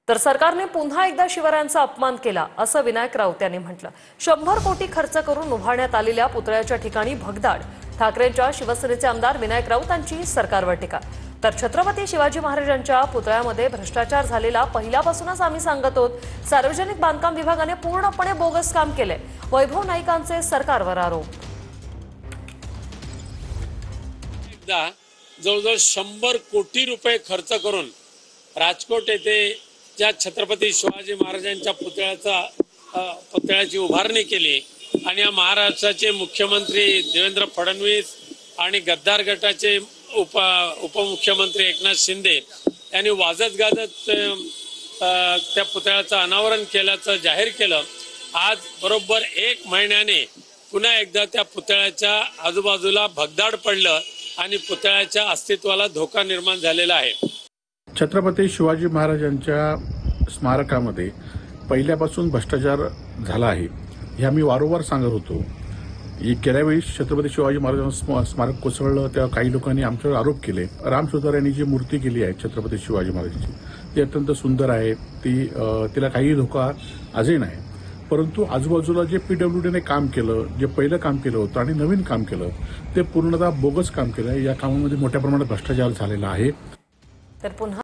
तर सरकारने पुन्हा एकदा शिवरायांचा अपमान केला असं विनायक राऊत यांनी म्हटलं। 100 कोटी खर्च करून उभारण्यात आलेल्या पुतळ्याच्या ठिकाणी भगदाड। ठाकरेंच्या शिवसेनेचे आमदार विनायक राऊत यांची सरकारवर टीका। तर छत्रपती शिवाजी महाराजांच्या पुतळ्यामध्ये भ्रष्टाचार झालेला पहिल्यापासूनच आम्ही सांगत आहोत। सार्वजनिक बांधकाम विभागाने पूर्णपणे बोगस काम केले। वैभव नाईकांचे सरकारवर आरोप। जवळजवळ 100 कोटी रुपये खर्च करून राजकोट येथे ज्या छत्रपती शिवाजी महाराजांच्या पुतळ्याची उभारणी केली आणि या महाराष्ट्राचे मुख्यमंत्री देवेंद्र फडणवीस आणि गद्दार गटाचे उपमुख्यमंत्री एकनाथ शिंदे यांनी वाजत गाजत त्या पुतळ्याचं अनावरण केल्याचं जाहीर केलं। आज बरोबर 1 महिन्याने पुन्हा एकदा त्या पुतळ्याच्या आजूबाजूला भगदाड पडलं आणि पुतळ्याच्या अस्तित्वाला धोका निर्माण झालेला आहे। छत्रपती शिवाजी महाराजांच्या स्मारकामध्ये पहिल्यापासून भ्रष्टाचार झाला आहे हे आम्ही वारंवार सांगत होतो। गेल्या वेळी छत्रपती शिवाजी महाराजांचं स्मारक कोसळलं तेव्हा काही लोकांनी आमच्यावर आरोप केले। राम सुतार यांनी जी मूर्ती केली आहे छत्रपती शिवाजी महाराजांची ती अत्यंत सुंदर आहे, तिला काही धोका आजही नाही। परंतु आजूबाजूला जे PWDने काम केलं, जे पहिलं काम केलं होतं आणि नवीन काम केलं ते पूर्णतः बोगस काम केलं। या कामामध्ये मोठ्या प्रमाणात भ्रष्टाचार झालेला आहे। तर पुन्हा